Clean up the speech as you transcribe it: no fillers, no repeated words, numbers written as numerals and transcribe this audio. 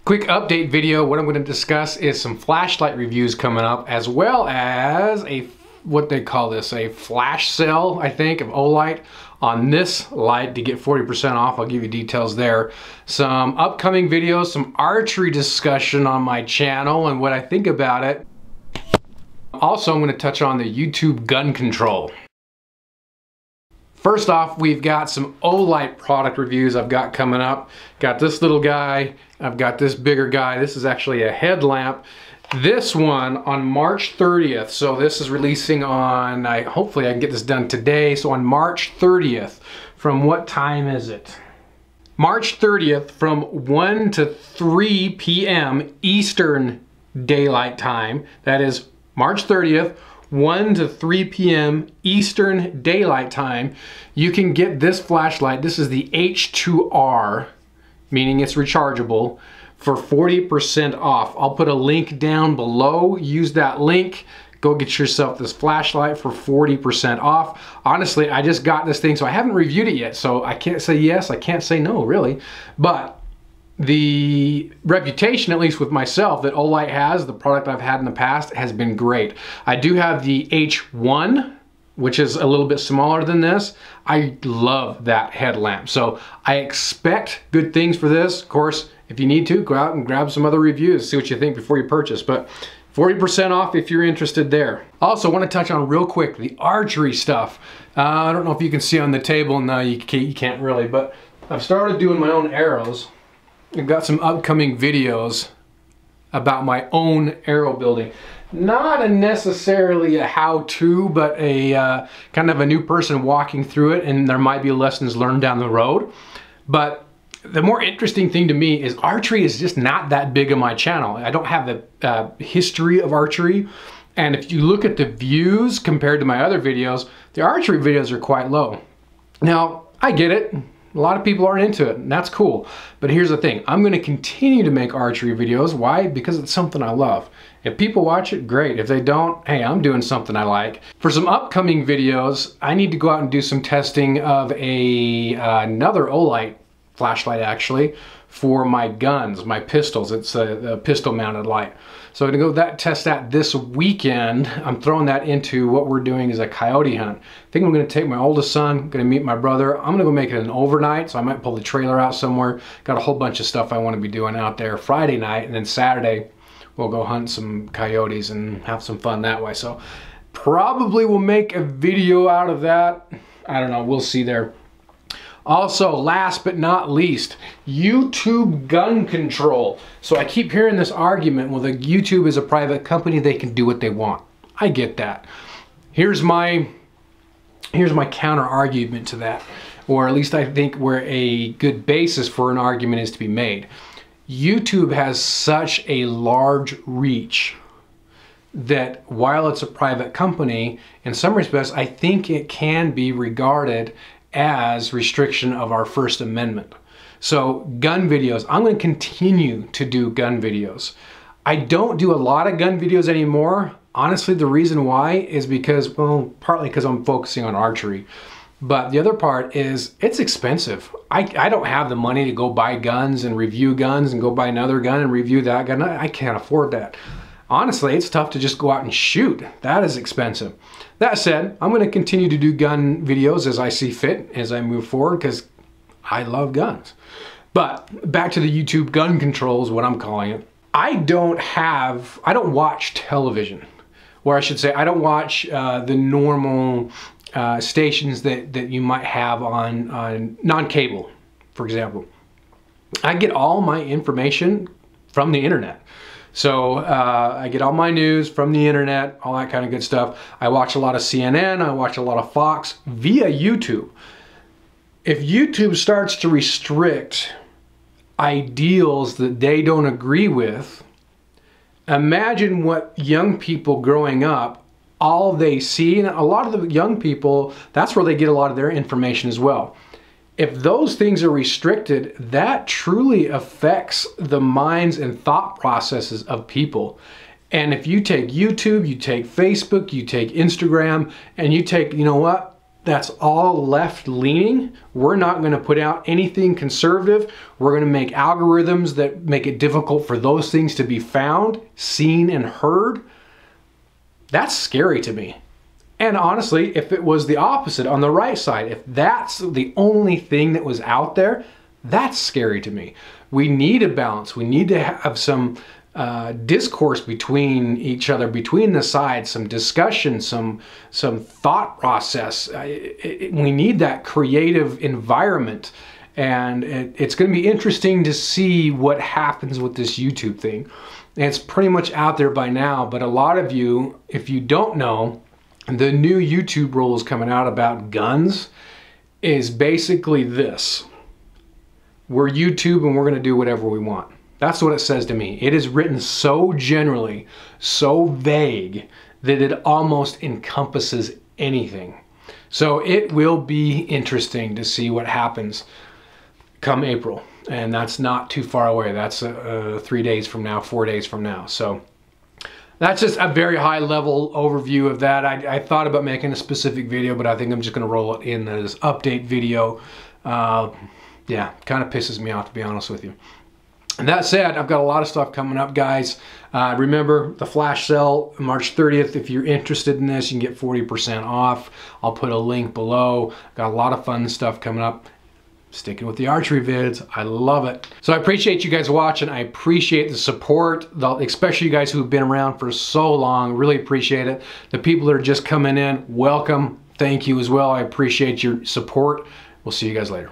Quick update video. What I'm going to discuss is some flashlight reviews coming up, as well as what they call this, a flash sale, I think, of Olight on this light to get 40% off. I'll give you details there. Some upcoming videos, some archery discussion on my channel and what I think about it. Also, I'm going to touch on the YouTube gun control. First off, we've got some Olight product reviews I've got coming up. Got this little guy, I've got this bigger guy. This is actually a headlamp. This one on March 30th, so this is releasing on, hopefully I can get this done today, so on March 30th, from what time is it? March 30th from 1 to 3 p.m. Eastern Daylight Time. That is March 30th, 1 to 3 p.m. Eastern Daylight Time. You can get this flashlight. This is the H2R, meaning it's rechargeable, for 40% off. I'll put a link down below. Use that link. Go get yourself this flashlight for 40% off. Honestly, I just got this thing, so I haven't reviewed it yet, so I can't say yes, I can't say no, really. But the reputation, at least with myself, that Olight has, the product I've had in the past, has been great. I do have the H1, which is a little bit smaller than this. I love that headlamp. So I expect good things for this. Of course, if you need to, go out and grab some other reviews, see what you think before you purchase. But 40% off if you're interested there. Also, want to touch on real quick the archery stuff. I don't know if you can see on the table. No, you can't really, but I've started doing my own arrows. I've got some upcoming videos about my own arrow building. Not necessarily a how-to, but a kind of a new person walking through it, and there might be lessons learned down the road. But the more interesting thing to me is archery is just not that big on my channel. I don't have the history of archery, and if you look at the views compared to my other videos, the archery videos are quite low. Now, I get it. A lot of people aren't into it, and that's cool. But here's the thing. I'm going to continue to make archery videos. Why? Because it's something I love. If people watch it, great. If they don't, hey, I'm doing something I like. For some upcoming videos, I need to go out and do some testing of another Olight flashlight, actually, for my guns, my pistols. It's a pistol mounted light. So I'm gonna go test that this weekend. I'm throwing that into what we're doing is a coyote hunt. I think I'm gonna take my oldest son, gonna meet my brother. I'm gonna go make it an overnight, so I might pull the trailer out somewhere. Got a whole bunch of stuff I wanna be doing out there Friday night, and then Saturday, we'll go hunt some coyotes and have some fun that way. So probably we'll make a video out of that. I don't know, we'll see there. Also, last but not least, YouTube gun control. So I keep hearing this argument, well, the YouTube is a private company, they can do what they want. I get that. Here's my counter argument to that, or at least I think where a good basis for an argument is to be made. YouTube has such a large reach that while it's a private company, in some respects, I think it can be regarded as restriction of our First Amendment. So gun videos, I'm going to continue to do gun videos. I don't do a lot of gun videos anymore. Honestly, the reason why is because, well, partly because I'm focusing on archery. But the other part is it's expensive. I don't have the money to go buy guns and review guns and go buy another gun and review that gun. I can't afford that. Honestly, it's tough to just go out and shoot. That is expensive. That said, I'm going to continue to do gun videos as I see fit, as I move forward, because I love guns. But back to the YouTube gun control is what I'm calling it. I don't watch television, or I should say I don't watch the normal stations that you might have on non-cable, for example. I get all my information from the internet. So I get all my news from the internet, all that kind of good stuff. I watch a lot of CNN, I watch a lot of Fox via YouTube. If YouTube starts to restrict ideals that they don't agree with, imagine what young people growing up, all they see, and a lot of the young people, that's where they get a lot of their information as well. If those things are restricted, that truly affects the minds and thought processes of people. And if you take YouTube, you take Facebook, you take Instagram, and you take, you know what, that's all left leaning. We're not going to put out anything conservative. We're going to make algorithms that make it difficult for those things to be found, seen, and heard. That's scary to me. And honestly, if it was the opposite on the right side, if that's the only thing that was out there, that's scary to me. We need a balance. We need to have some discourse between each other, between the sides, some discussion, some thought process. We need that creative environment. And it's going to be interesting to see what happens with this YouTube thing. And it's pretty much out there by now, but a lot of you, if you don't know, the new YouTube rules coming out about guns is basically this. We're YouTube and we're going to do whatever we want. That's what it says to me. It is written so generally, so vague, that it almost encompasses anything. So it will be interesting to see what happens come April. And that's not too far away. That's 3 days from now, 4 days from now. So that's just a very high level overview of that. I thought about making a specific video, but I think I'm just going to roll it in as update video. Yeah, kind of pisses me off, to be honest with you. And that said, I've got a lot of stuff coming up, guys. Remember the flash sale, March 30th. If you're interested in this, you can get 40% off. I'll put a link below. Got a lot of fun stuff coming up. Sticking with the archery vids. I love it. So I appreciate you guys watching. I appreciate the support, especially you guys who've been around for so long. Really appreciate it. The people that are just coming in, welcome. Thank you as well. I appreciate your support. We'll see you guys later.